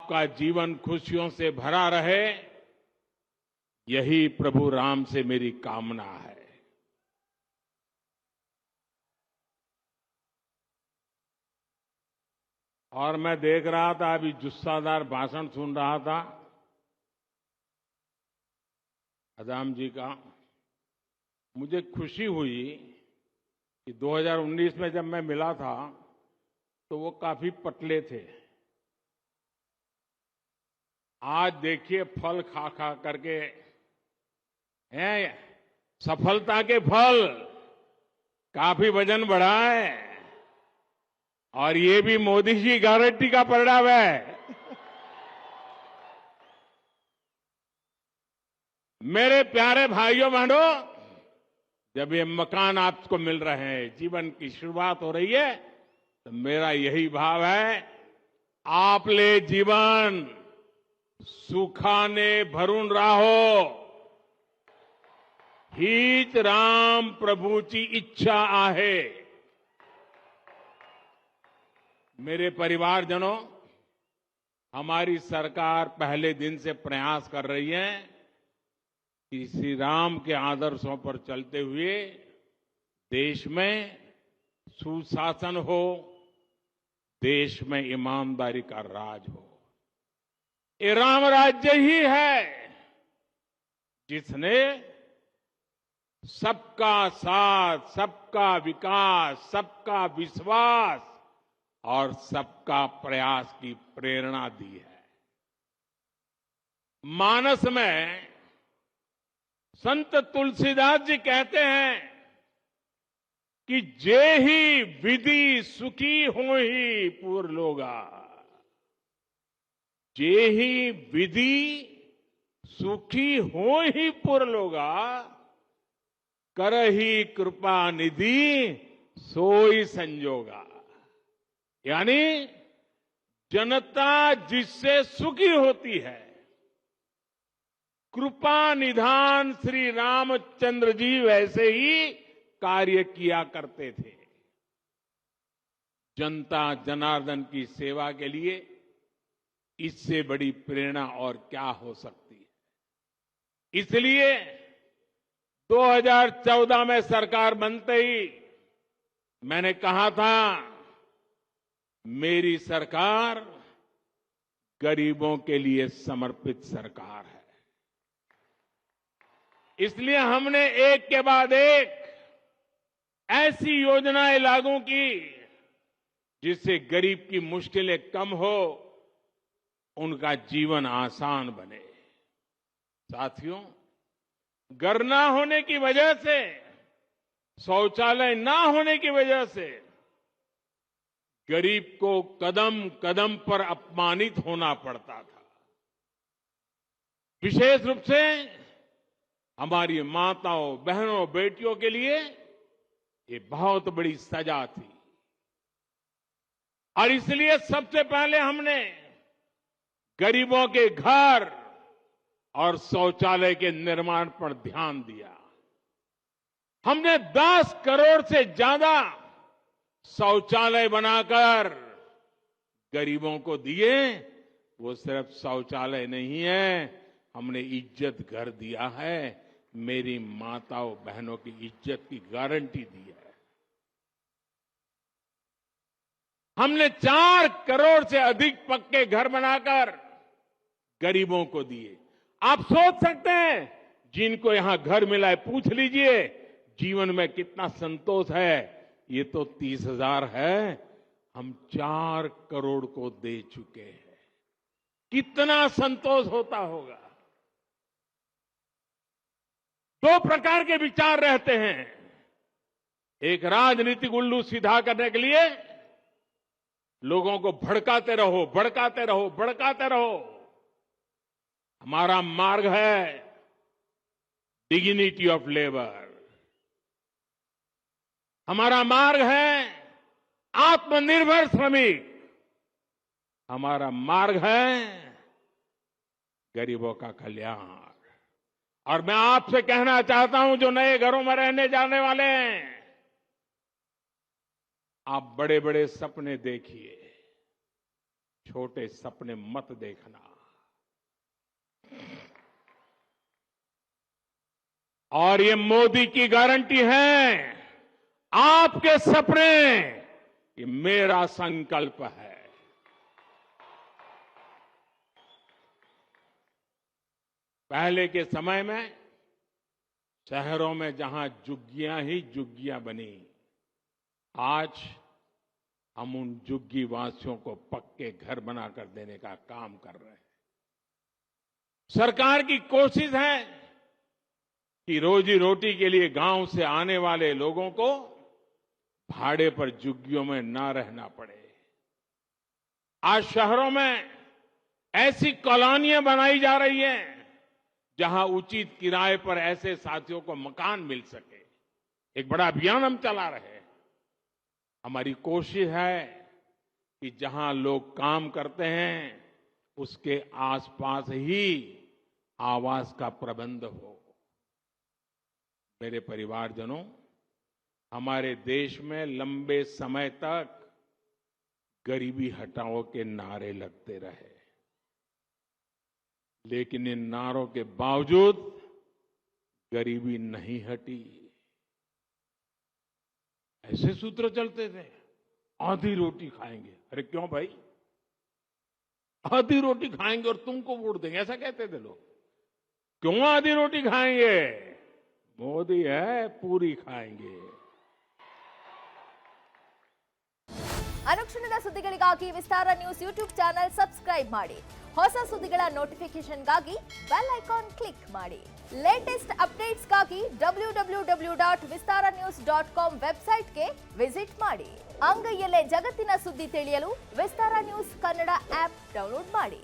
आपका जीवन खुशियों से भरा रहे, यही प्रभु राम से मेरी कामना है। और मैं देख रहा था, अभी जुस्सादार भाषण सुन रहा था अदाम जी का। मुझे खुशी हुई कि 2019 में जब मैं मिला था तो वो काफी पतले थे। आज देखिए फल खा खा करके हैं, सफलता के फल, काफी वजन बढ़ा है। और ये भी मोदी जी गारंटी का परिणाम है। मेरे प्यारे भाइयों बहनों, जब ये मकान आपको मिल रहे हैं, जीवन की शुरुआत हो रही है, तो मेरा यही भाव है, आपले जीवन सुखाने भरून राहो, हीच राम प्रभूची इच्छा आहे। मेरे परिवारजनों, हमारी सरकार पहले दिन से प्रयास कर रही है कि श्री राम के आदर्शों पर चलते हुए देश में सुशासन हो, देश में ईमानदारी का राज हो। ये राम राज्य ही है जिसने सबका साथ, सबका विकास, सबका विश्वास और सबका प्रयास की प्रेरणा दी है। मानस में संत तुलसीदास जी कहते हैं कि जे ही विधि सुखी हो ही पूर लोगा, जे ही विधि सुखी हो ही पुर लोगा, करही कृपा निधि सोई संजोगा। यानी जनता जिससे सुखी होती है, कृपा निधान श्री रामचंद्र जी वैसे ही कार्य किया करते थे। जनता जनार्दन की सेवा के लिए इससे बड़ी प्रेरणा और क्या हो सकती है। इसलिए 2014 में सरकार बनते ही मैंने कहा था, मेरी सरकार गरीबों के लिए समर्पित सरकार है। इसलिए हमने एक के बाद एक ऐसी योजनाएं लागू की जिससे गरीब की मुश्किलें कम हो, उनका जीवन आसान बने। साथियों, घर ना होने की वजह से, शौचालय ना होने की वजह से गरीब को कदम कदम पर अपमानित होना पड़ता था। विशेष रूप से हमारी माताओं, बहनों, बेटियों के लिए ये बहुत बड़ी सजा थी। और इसलिए सबसे पहले हमने गरीबों के घर और शौचालय के निर्माण पर ध्यान दिया। हमने 10 करोड़ से ज्यादा शौचालय बनाकर गरीबों को दिए। वो सिर्फ शौचालय नहीं है, हमने इज्जत घर दिया है, मेरी माताओं बहनों की इज्जत की गारंटी दी है। हमने 4 करोड़ से अधिक पक्के घर बनाकर गरीबों को दिए। आप सोच सकते हैं, जिनको यहां घर मिला है, पूछ लीजिए जीवन में कितना संतोष है। ये तो 30,000 है, हम 4 करोड़ को दे चुके हैं। कितना संतोष होता होगा। 2 प्रकार के विचार रहते हैं। एक, राजनीतिक उल्लू सीधा करने के लिए लोगों को भड़काते रहो, भड़काते रहो, भड़काते रहो। हमारा मार्ग है डिग्निटी ऑफ लेबर, हमारा मार्ग है आत्मनिर्भर श्रमिक, हमारा मार्ग है गरीबों का कल्याण। और मैं आपसे कहना चाहता हूं, जो नए घरों में रहने जाने वाले हैं, आप बड़े बड़े सपने देखिए, छोटे सपने मत देखना। और ये मोदी की गारंटी है, आपके सपने, ये मेरा संकल्प है। पहले के समय में शहरों में जहां झुग्गियां ही झुग्गियां बनी, आज हम उन झुग्गी वासियों को पक्के घर बनाकर देने का काम कर रहे हैं। सरकार की कोशिश है कि रोजी रोटी के लिए गांव से आने वाले लोगों को भाड़े पर झुग्गियों में ना रहना पड़े। आज शहरों में ऐसी कॉलोनियां बनाई जा रही हैं जहां उचित किराए पर ऐसे साथियों को मकान मिल सके। एक बड़ा अभियान हम चला रहे हैं। हमारी कोशिश है कि जहां लोग काम करते हैं उसके आसपास ही आवास का प्रबंध हो। मेरे परिवारजनों, हमारे देश में लंबे समय तक गरीबी हटाओ के नारे लगते रहे, लेकिन इन नारों के बावजूद गरीबी नहीं हटी। ऐसे सूत्र चलते थे, आधी रोटी खाएंगे। अरे क्यों भाई, आधी रोटी खाएंगे और तुमको वोट देंगे, ऐसा कहते थे लोग। क्यों आधी रोटी खाएंगे, मोदी है पूरी खाएंगे। ಅನುಕ್ಷಣದ ಸುದ್ದಿಗಳಿಗಾಗಿ ವಿಸ್ತಾರ ನ್ಯೂಸ್ ಯೂಟ್ಯೂಬ್ ಚಾನೆಲ್ ಸಬ್ಸ್ಕ್ರೈಬ್ ಮಾಡಿ. ಹೊಸ ಸುದ್ದಿಗಳ ನೋಟಿಫಿಕೇಶನ್ಗಾಗಿ ಬೆಲ್ ಐಕಾನ್ ಕ್ಲಿಕ್ ಮಾಡಿ. ಲೇಟೆಸ್ಟ್ ಅಪ್ಡೇಟ್ಸ್ಗಾಗಿ www.vistaranews.com ವೆಬ್ಸೈಟ್ಗೆ ವಿಸಿಟ್ ಮಾಡಿ. ಅಂಗೈಯಲ್ಲೇ ಜಗತ್ತಿನ ಸುದ್ದಿ ತಿಳಿಯಲು ವಿಸ್ತಾರ ನ್ಯೂಸ್ ಕನ್ನಡ ಆಪ್ ಡೌನ್ಲೋಡ್ ಮಾಡಿ.